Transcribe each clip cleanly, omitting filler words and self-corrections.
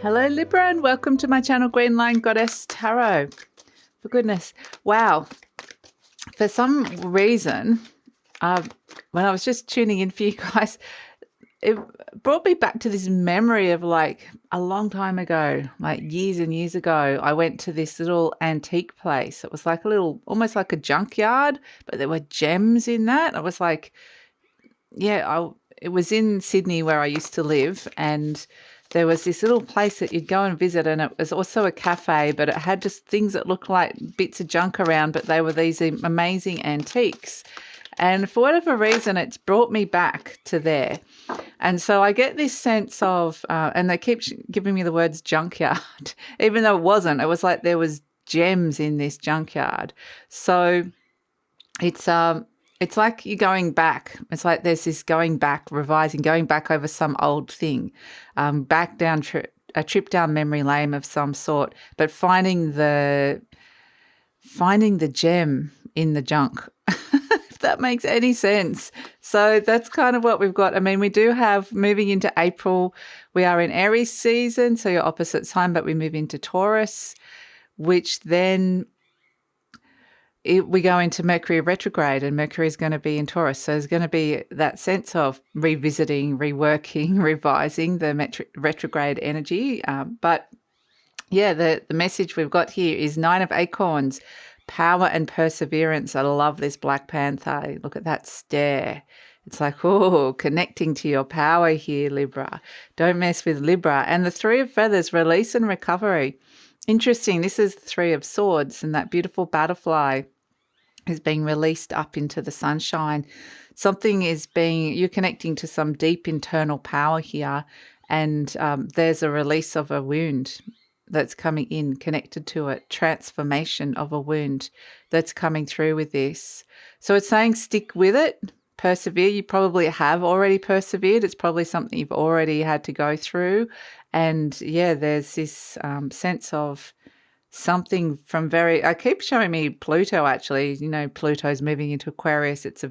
Hello Libra and welcome to my channel Green Line Goddess Tarot. For goodness, wow. For some reason, when I was just tuning in for you guys, it brought me back to this memory of like a long time ago, like years and years ago. I went to this little antique place. It was like a little, almost like a junkyard, but there were gems in that. I was like, yeah, it was in Sydney where I used to live, and there was this little place that you'd go and visit, and it was also a cafe, but it had just things that looked like bits of junk around, but they were these amazing antiques. And for whatever reason, it's brought me back to there. And so I get this sense of, and they keep giving me the words junkyard, even though it wasn't. It was like there was gems in this junkyard. So it's like you're going back. It's like there's this going back, revising, going back over some old thing, back down a trip down memory lane of some sort, but finding the gem in the junk, if that makes any sense. So that's kind of what we've got. I mean, we do have, moving into April, we are in Aries season, so your opposite sign, but we move into Taurus, which then we go into Mercury retrograde, and Mercury is going to be in Taurus. So there's going to be that sense of revisiting, reworking, revising the retrograde energy. But yeah, the message we've got here is 9 of Acorns, power and perseverance. I love this Black Panther. Look at that stare. It's like, oh, connecting to your power here, Libra. Don't mess with Libra. And the 3 of Feathers, release and recovery. Interesting. This is the 3 of Swords, and that beautiful butterfly is being released up into the sunshine. Something is you're connecting to some deep internal power here, and there's a release of a wound that's coming in, connected to it, transformation of a wound that's coming through with this. So it's saying stick with it, persevere. You probably have already persevered. It's probably something you've already had to go through. And yeah, there's this sense of something from I keep showing me Pluto actually. You know, Pluto's moving into Aquarius. It's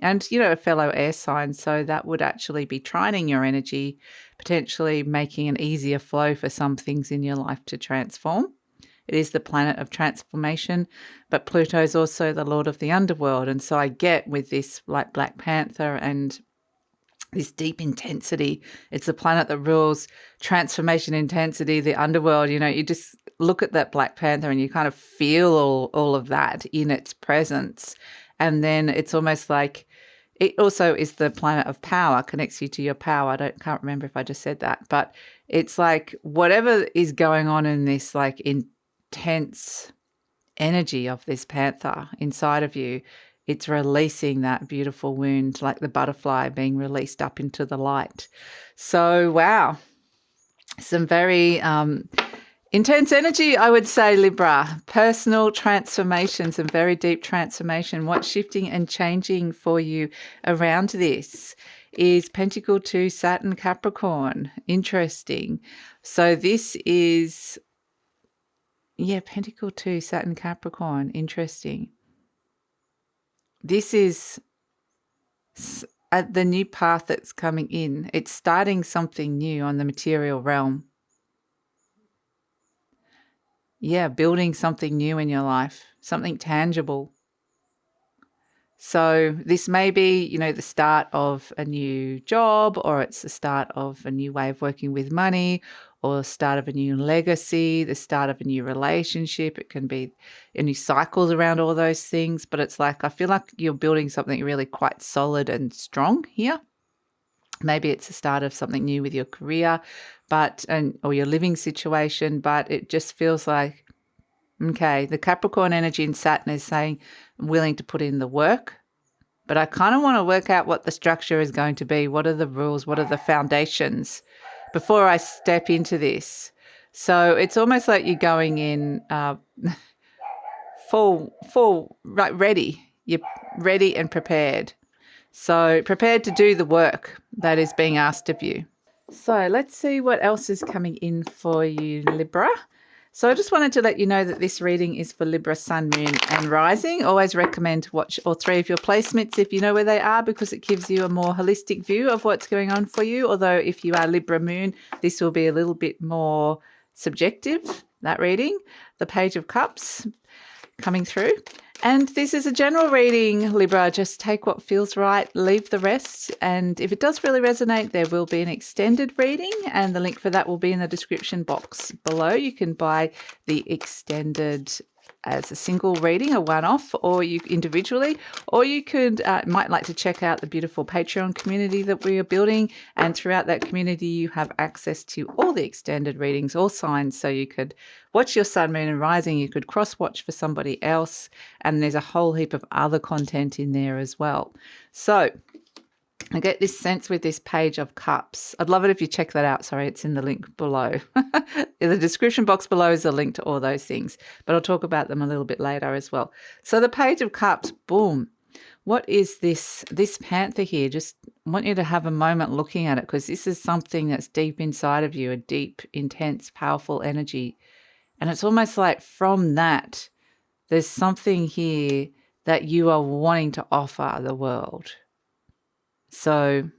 and you know, a fellow air sign. So that would actually be trining your energy, potentially making an easier flow for some things in your life to transform. It is the planet of transformation, but Pluto is also the lord of the underworld. And so I get with this like Black Panther and this deep intensity. It's the planet that rules transformation, intensity, the underworld. You know, you just look at that Black Panther and you kind of feel all of that in its presence. And then it's almost like it also is the planet of power, connects you to your power. Can't remember if I just said that, but it's like whatever is going on in this like intense energy of this panther inside of you, it's releasing that beautiful wound, like the butterfly being released up into the light. So, wow, some very intense energy, I would say, Libra. Personal transformation, some very deep transformation. What's shifting and changing for you around this is Pentacle 2, Saturn, Capricorn. Interesting. So this is, yeah, Pentacle 2, Saturn, Capricorn. Interesting. This is the new path that's coming in. It's starting something new on the material realm. Yeah, building something new in your life, something tangible. So this may be, you know, the start of a new job, or it's the start of a new way of working with money, or the start of a new legacy, the start of a new relationship. It can be a new cycles around all those things, but it's like I feel like you're building something really quite solid and strong here. Maybe it's the start of something new with your career, or your living situation, but it just feels like, okay, the Capricorn energy in Saturn is saying I'm willing to put in the work, but I kind of want to work out what the structure is going to be. What are the rules? What are the foundations before I step into this? So it's almost like you're going in ready. You're ready and prepared. So prepared to do the work that is being asked of you. So let's see what else is coming in for you, Libra. So I just wanted to let you know that this reading is for Libra, Sun, Moon and Rising. Always recommend to watch all three of your placements if you know where they are, because it gives you a more holistic view of what's going on for you. Although if you are Libra Moon, this will be a little bit more subjective, that reading. The Page of Cups coming through. And this is a general reading, Libra. Just take what feels right, leave the rest. And if it does really resonate, there will be an extended reading, and the link for that will be in the description box below. You can buy the extended as a single reading, a one-off, or you individually, or you could might like to check out the beautiful Patreon community that we are building. And throughout that community, you have access to all the extended readings, all signs, so you could watch your Sun, Moon and Rising. You could cross-watch for somebody else, and there's a whole heap of other content in there as well. So I get this sense with this Page of Cups. I'd love it if you check that out. Sorry, it's in the link below. In the description box below is a link to all those things, but I'll talk about them a little bit later as well. So the Page of Cups, boom. What is this panther here? Just want you to have a moment looking at it, because this is something that's deep inside of you, a deep, intense, powerful energy. And it's almost like from that, there's something here that you are wanting to offer the world. So,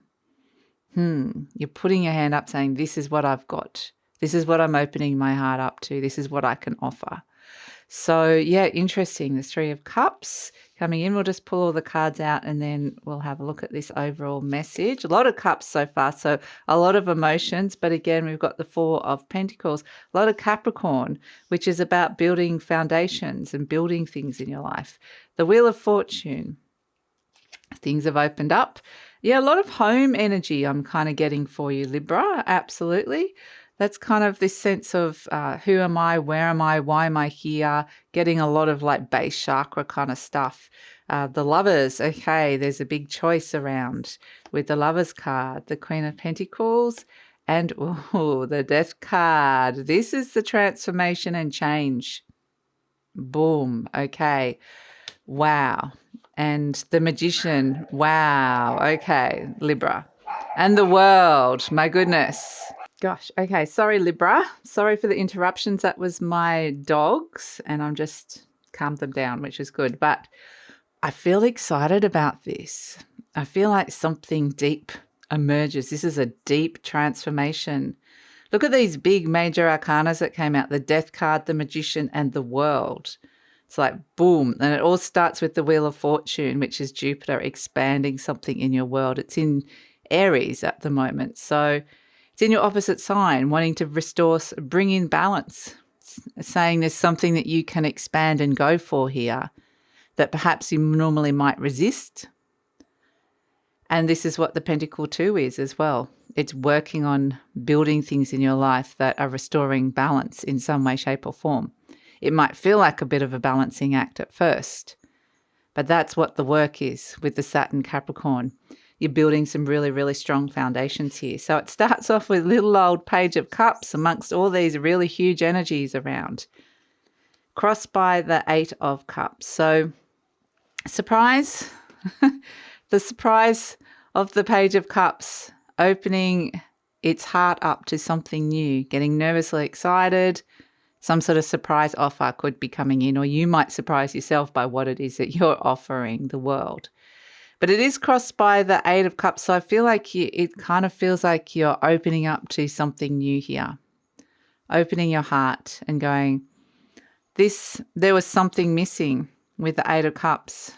you're putting your hand up saying, this is what I've got. This is what I'm opening my heart up to. This is what I can offer. So, yeah, interesting. The Three of Cups coming in. We'll just pull all the cards out and then we'll have a look at this overall message. A lot of cups so far, so a lot of emotions. But again, we've got the Four of Pentacles, a lot of Capricorn, which is about building foundations and building things in your life. The Wheel of Fortune. Things have opened up. Yeah, a lot of home energy I'm kind of getting for you, Libra. Absolutely. That's kind of this sense of who am I, where am I, why am I here? Getting a lot of like base chakra kind of stuff. The Lovers, okay, there's a big choice around with the Lovers card, the Queen of Pentacles, and the Death card. This is the transformation and change. Boom, okay. Wow. And the Magician, wow, okay, Libra. And the World, my goodness. Gosh, okay, sorry, Libra. Sorry for the interruptions. That was my dogs, and I'm just calmed them down, which is good. But I feel excited about this. I feel like something deep emerges. This is a deep transformation. Look at these big major arcanas that came out, the Death card, the Magician, and the World. It's like boom, and it all starts with the Wheel of Fortune, which is Jupiter expanding something in your world. It's in Aries at the moment, so it's in your opposite sign, wanting to restore, bring in balance. It's saying there's something that you can expand and go for here that perhaps you normally might resist. And this is what the Pentacle 2 is as well. It's working on building things in your life that are restoring balance in some way, shape or form. It might feel like a bit of a balancing act at first, but that's what the work is with the Saturn Capricorn. You're building some really, really strong foundations here. So it starts off with little old Page of Cups amongst all these really huge energies around, crossed by the Eight of Cups. So surprise, the surprise of the Page of Cups, opening its heart up to something new, getting nervously excited. Some sort of surprise offer could be coming in, or you might surprise yourself by what it is that you're offering the world. But it is crossed by the Eight of Cups, so I feel like it kind of feels like you're opening up to something new here. Opening your heart and going, there was something missing with the Eight of Cups.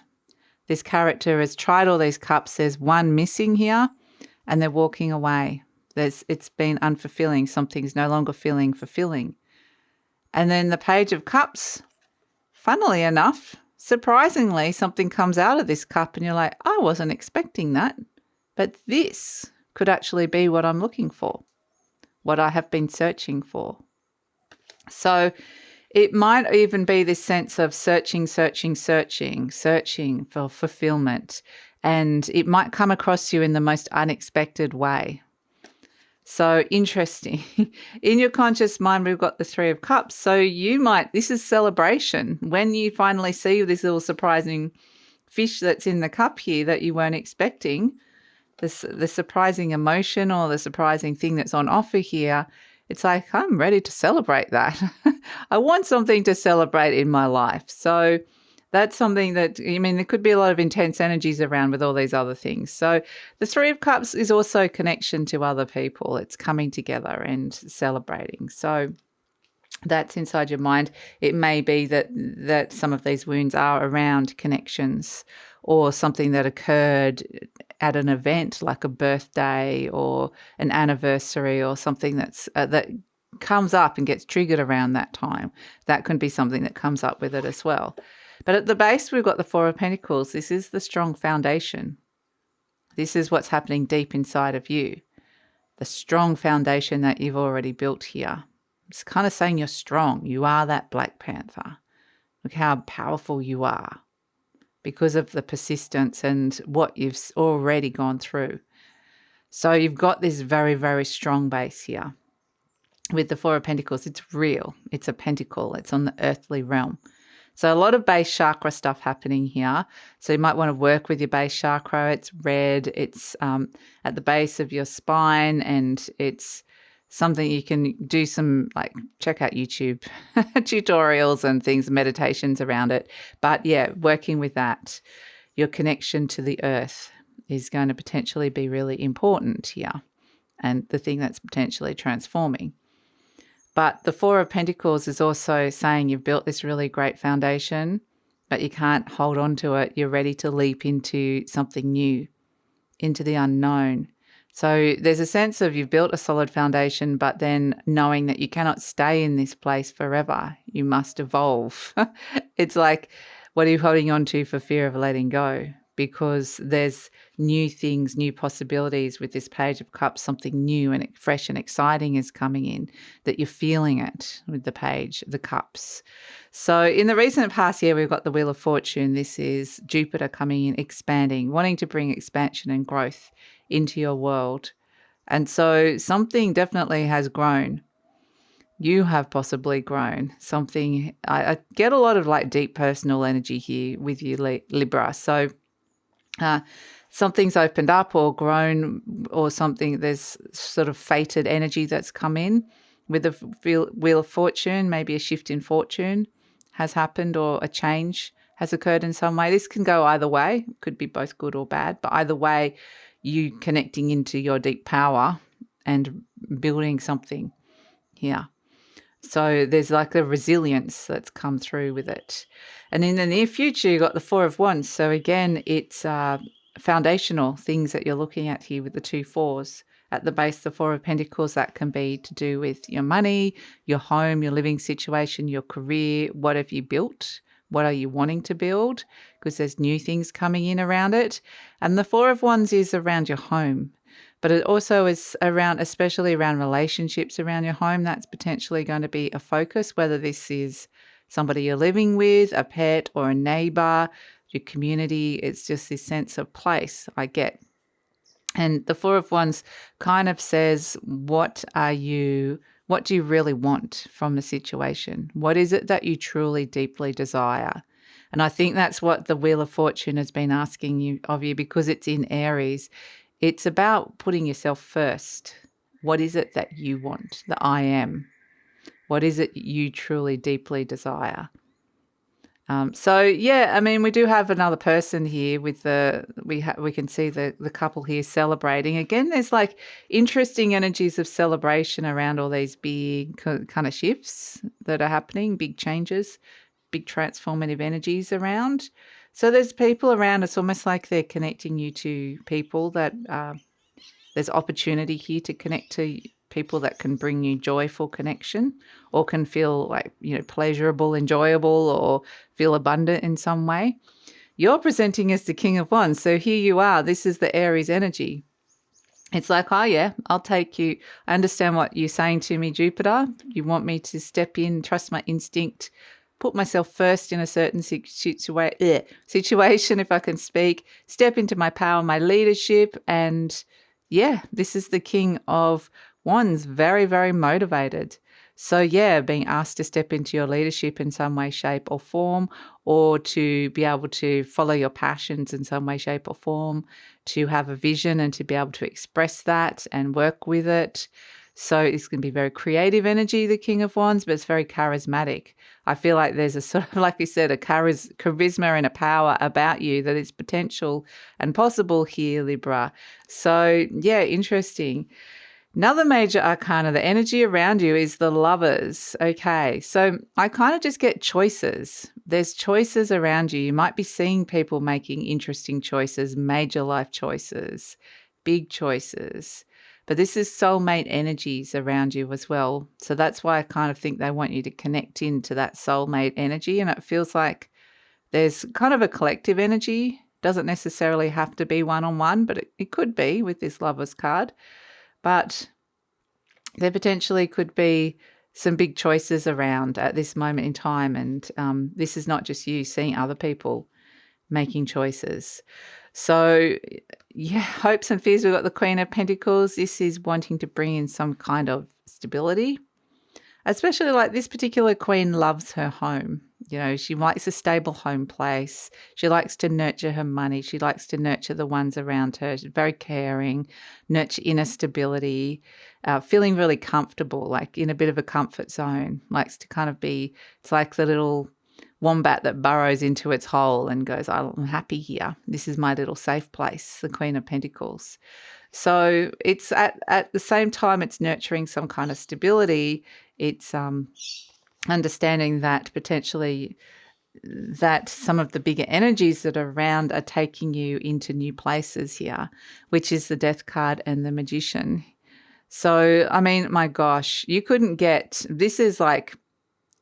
This character has tried all these cups. There's one missing here, and they're walking away. It's been unfulfilling. Something's no longer feeling fulfilling. And then the Page of Cups, funnily enough, surprisingly, something comes out of this cup and you're like, I wasn't expecting that. But this could actually be what I'm looking for, what I have been searching for. So it might even be this sense of searching for fulfillment. And it might come across you in the most unexpected way. So interesting. In your conscious mind, we've got the Three of Cups. So this is celebration. When you finally see this little surprising fish that's in the cup here that you weren't expecting, the surprising emotion or the surprising thing that's on offer here, it's like, I'm ready to celebrate that. I want something to celebrate in my life. So that's something that, I mean, there could be a lot of intense energies around with all these other things. So the Three of Cups is also connection to other people. It's coming together and celebrating. So that's inside your mind. It may be that some of these wounds are around connections or something that occurred at an event like a birthday or an anniversary or something that comes up and gets triggered around that time. That can be something that comes up with it as well. But at the base, we've got the Four of Pentacles. This is the strong foundation. This is what's happening deep inside of you. The strong foundation that you've already built here. It's kind of saying you're strong. You are that Black Panther. Look how powerful you are because of the persistence and what you've already gone through. So you've got this very, very strong base here. With the Four of Pentacles, it's real. It's a pentacle. It's on the earthly realm. So a lot of base chakra stuff happening here. So you might want to work with your base chakra. It's red. It's at the base of your spine, and it's something you can do some, like, check out YouTube tutorials and things, meditations around it. But yeah, working with that, your connection to the earth is going to potentially be really important here, and the thing that's potentially transforming. But the Four of Pentacles is also saying you've built this really great foundation, but you can't hold on to it. You're ready to leap into something new, into the unknown. So there's a sense of you've built a solid foundation, but then knowing that you cannot stay in this place forever. You must evolve. It's like, what are you holding on to for fear of letting go? Because there's new things, new possibilities with this Page of Cups. Something new and fresh and exciting is coming in, that you're feeling it with the Page, the Cups. So in the recent past year, we've got the Wheel of Fortune. This is Jupiter coming in, expanding, wanting to bring expansion and growth into your world. And so something definitely has grown. You have possibly grown something. I get a lot of like deep personal energy here with you, Libra. So something's opened up or grown, or something, there's sort of fated energy that's come in with the Wheel of Fortune. Maybe a shift in fortune has happened, or a change has occurred in some way. This can go either way. It could be both good or bad, but either way, you connecting into your deep power and building something here. So there's like a resilience that's come through with it. And in the near future, you've got the Four of Wands. So again, it's foundational things that you're looking at here with the two fours. At the base, the Four of Pentacles, that can be to do with your money, your home, your living situation, your career. What have you built? What are you wanting to build? Because there's new things coming in around it. And the Four of Wands is around your home. But it also is around, especially around relationships around your home. That's potentially going to be a focus, whether this is somebody you're living with, a pet, or a neighbor, your community. It's just this sense of place I get. And the Four of Wands kind of says, what do you really want from the situation? What is it that you truly, deeply desire? And I think that's what the Wheel of Fortune has been asking of you, because it's in Aries. It's about putting yourself first. What is it that you want? The I am. What is it you truly, deeply desire? So yeah, I mean, we do have another person here with we can see the couple here celebrating. Again, there's like interesting energies of celebration around all these big kind of shifts that are happening, big changes, big transformative energies around. So there's people around. It's almost like they're connecting you to people that there's opportunity here to connect to people that can bring you joyful connection, or can feel like, pleasurable, enjoyable, or feel abundant in some way. You're presenting as the King of Wands. So here you are. This is the Aries energy. It's like, oh yeah, I'll take you. I understand what you're saying to me, Jupiter. You want me to step in, trust my instinct, put myself first in a certain situation, if I can speak, step into my power, my leadership. And yeah, this is the King of Wands, very, very motivated. So yeah, being asked to step into your leadership in some way, shape or form, or to be able to follow your passions in some way, shape or form, to have a vision and to be able to express that and work with it. So it's going to be very creative energy, the King of Wands, but it's very charismatic. I feel like there's a sort of, like you said, a charisma and a power about you that is potential and possible here, Libra. So yeah, interesting. Another major arcana, the energy around you, is the Lovers. Okay, so I kind of just get choices. There's choices around you. You might be seeing people making interesting choices, major life choices, big choices. But this is soulmate energies around you as well. So that's why I kind of think they want you to connect into that soulmate energy. And it feels like there's kind of a collective energy. Doesn't necessarily have to be one-on-one, but it could be with this Lovers card. But there potentially could be some big choices around at this moment in time. And this is not just you seeing other people making choices. So, yeah, hopes and fears. We've got the Queen of Pentacles. This is wanting to bring in some kind of stability. Especially like this particular queen loves her home. You know, she likes a stable home place. She likes to nurture her money. She likes to nurture the ones around her. She's very caring, nurture inner stability, feeling really comfortable, like in a bit of a comfort zone. Likes to kind of be, it's like the little wombat that burrows into its hole and goes, I'm happy here. This is my little safe place, the Queen of Pentacles. So it's at the same time it's nurturing some kind of stability. It's understanding that potentially that some of the bigger energies that are around are taking you into new places here, which is the Death card and the Magician. So, I mean, my gosh, you couldn't get, this is like,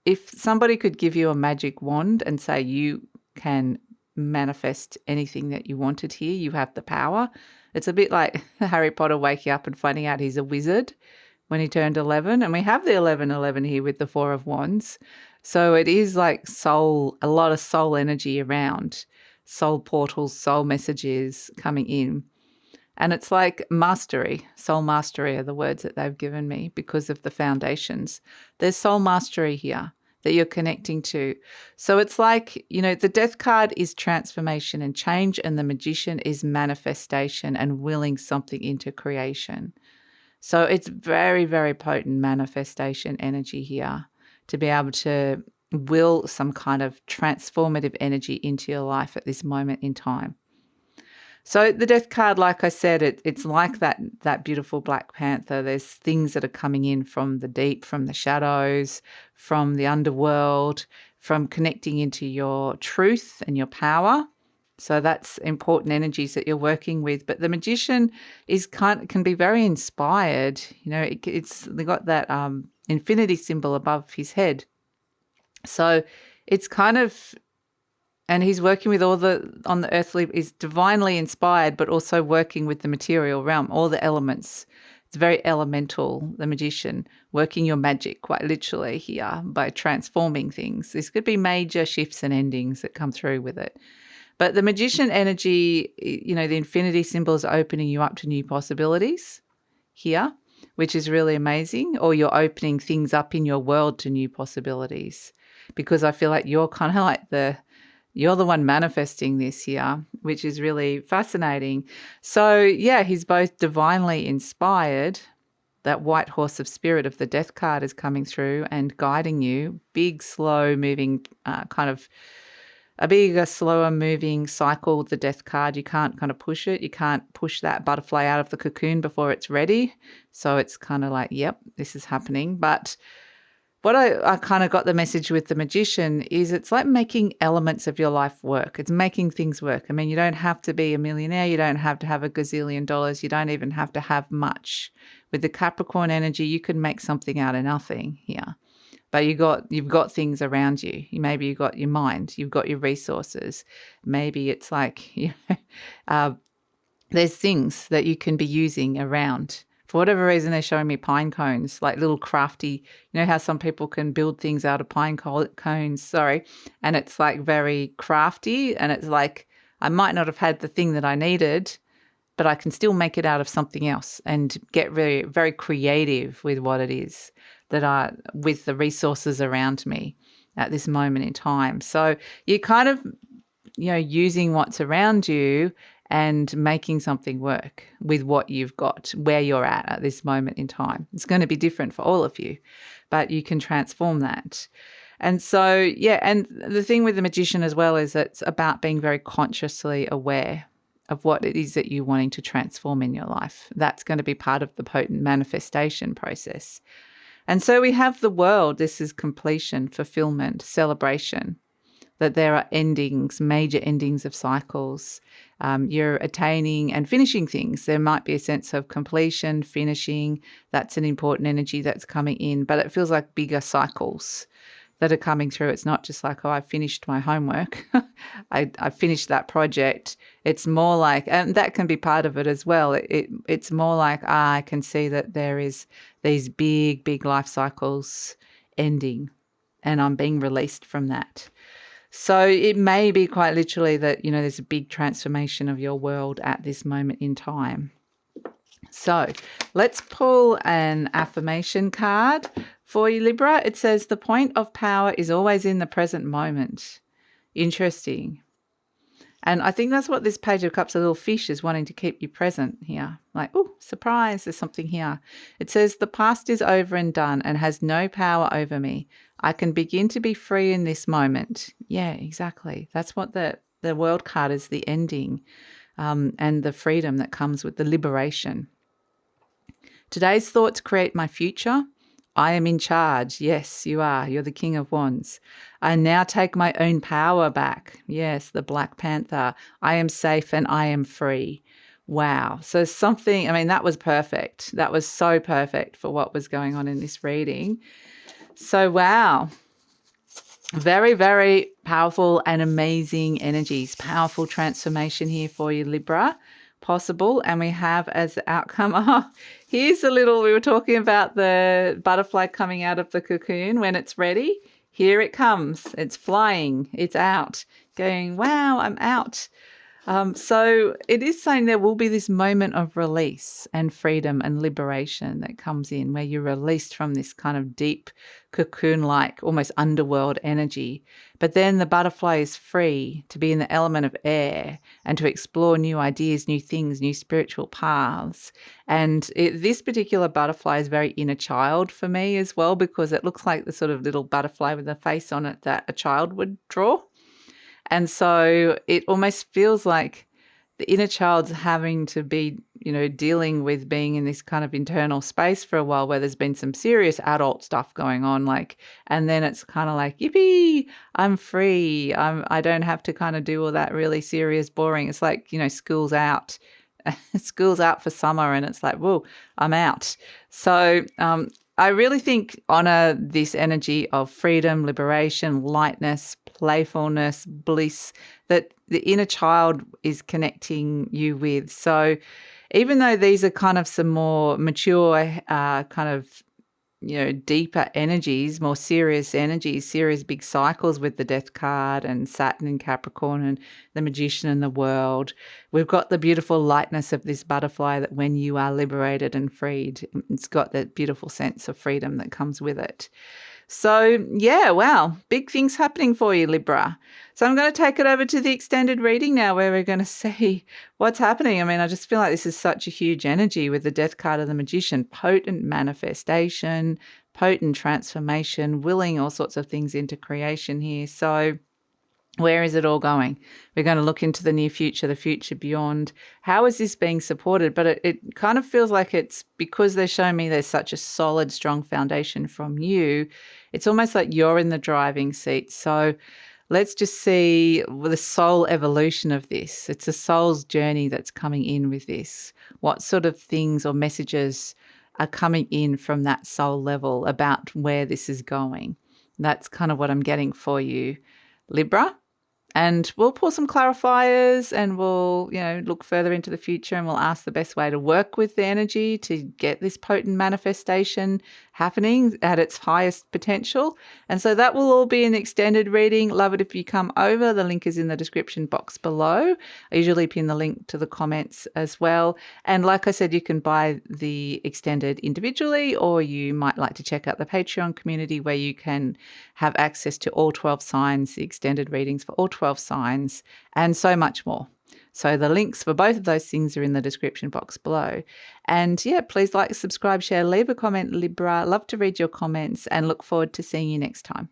if somebody could give you a magic wand and say you can manifest anything that you wanted here, you have the power. It's a bit like Harry Potter waking up and finding out he's a wizard when he turned 11. And we have the 1111 here with the Four of Wands. So it is like soul, a lot of soul energy around, soul portals, soul messages coming in. And it's like mastery, soul mastery are the words that they've given me because of the foundations. There's soul mastery here that you're connecting to. So it's like, you know, the Death card is transformation and change, and the Magician is manifestation and willing something into creation. So it's very, very potent manifestation energy here to be able to will some kind of transformative energy into your life at this moment in time. So the Death card, like I said, it's like that beautiful Black Panther. There's things that are coming in from the deep, from the shadows, from the underworld, from connecting into your truth and your power. So that's important energies that you're working with. But the Magician can be very inspired. You know, they got that infinity symbol above his head. So it's kind of, and he's working with on the earthly, is divinely inspired, but also working with the material realm, all the elements. It's very elemental, the Magician, working your magic quite literally here by transforming things. This could be major shifts and endings that come through with it. But the Magician energy, you know, the infinity symbol is opening you up to new possibilities here, which is really amazing, or you're opening things up in your world to new possibilities, because I feel like you're kind of like you're the one manifesting this here, which is really fascinating. So, yeah, he's both divinely inspired. That white horse of spirit of the Death card is coming through and guiding you. Big, slow moving kind of a bigger, slower moving cycle with the Death card. You can't kind of push it. You can't push that butterfly out of the cocoon before it's ready. So it's kind of like, yep, this is happening. But what I kind of got the message with the Magician is it's like making elements of your life work. It's making things work. I mean, you don't have to be a millionaire. You don't have to have $1 gazillion. You don't even have to have much. With the Capricorn energy, you can make something out of nothing here. But you've got things around you. Maybe you've got your mind. You've got your resources. Maybe it's like, there's things that you can be using around. For whatever reason, they're showing me pine cones, like little crafty, you know how some people can build things out of pine cones, and it's like very crafty, and it's like I might not have had the thing that I needed, but I can still make it out of something else and get very, very creative with what it is with the resources around me at this moment in time. So you kind of, you know, using what's around you and making something work with what you've got, where you're at this moment in time. It's going to be different for all of you, but you can transform that. And so, yeah, and the thing with the Magician as well is it's about being very consciously aware of what it is that you're wanting to transform in your life. That's going to be part of the potent manifestation process. And so we have the World. This is completion, fulfillment, celebration, that there are endings, major endings of cycles. You're attaining and finishing things. There might be a sense of completion, finishing. That's an important energy that's coming in, but it feels like bigger cycles that are coming through. It's not just like, oh, I finished my homework. I finished that project. It's more like, and that can be part of it as well. It's more like, I can see that there is these big life cycles ending and I'm being released from that. So it may be quite literally that, there's a big transformation of your world at this moment in time. So let's pull an affirmation card for you, Libra. It says, the point of power is always in the present moment. Interesting. And I think that's what this Page of Cups, a little fish, is wanting to keep you present here. Like, oh, surprise, there's something here. It says, the past is over and done and has no power over me. I can begin to be free in this moment. Yeah, exactly. That's what the World card is, the ending and the freedom that comes with the liberation. Today's thoughts create my future. I am in charge. Yes, you are. You're the King of Wands. I now take my own power back. Yes, the Black Panther. I am safe and I am free. Wow. So that was perfect. That was so perfect for what was going on in this reading. So, wow. Very, very powerful and amazing energies. Powerful transformation here for you, Libra. Possible. And we have as the outcome, here's we were talking about the butterfly coming out of the cocoon when it's ready. Here it comes. It's flying. It's out. Going, wow, I'm out. So it is saying there will be this moment of release and freedom and liberation that comes in where you're released from this kind of deep cocoon-like, almost underworld energy. But then the butterfly is free to be in the element of air and to explore new ideas, new things, new spiritual paths. And this particular butterfly is very inner child for me as well, because it looks like the sort of little butterfly with a face on it that a child would draw. And so it almost feels like the inner child's having to be, dealing with being in this kind of internal space for a while where there's been some serious adult stuff going on, and then it's kind of like, yippee, I'm free. I don't have to kind of do all that really serious, boring. It's like, school's out. School's out for summer and it's like, whoa, I'm out. So, I really think honor this energy of freedom, liberation, lightness, playfulness, bliss that the inner child is connecting you with. So even though these are kind of some more mature, deeper energies, more serious energies, serious big cycles with the Death card and Saturn in Capricorn and the Magician and the World, we've got the beautiful lightness of this butterfly that when you are liberated and freed, it's got that beautiful sense of freedom that comes with it. So, yeah, wow, big things happening for you, Libra. So I'm going to take it over to the extended reading now where we're going to see what's happening. I just feel like this is such a huge energy with the Death card of the Magician, potent manifestation, potent transformation, willing all sorts of things into creation here. So where is it all going? We're going to look into the near future, the future beyond. How is this being supported? But it kind of feels like it's because they're showing me there's such a solid, strong foundation from you. It's almost like you're in the driving seat. So let's just see the soul evolution of this. It's a soul's journey that's coming in with this. What sort of things or messages are coming in from that soul level about where this is going? That's kind of what I'm getting for you, Libra. And we'll pull some clarifiers and we'll, look further into the future and we'll ask the best way to work with the energy to get this potent manifestation happening at its highest potential. And so that will all be an extended reading. Love it if you come over. The link is in the description box below. I usually pin the link to the comments as well. And like I said, you can buy the extended individually, or you might like to check out the Patreon community where you can have access to all 12 signs, the extended readings for all 12 signs, and so much more. So the links for both of those things are in the description box below. And yeah, please like, subscribe, share, leave a comment, Libra. Love to read your comments and look forward to seeing you next time.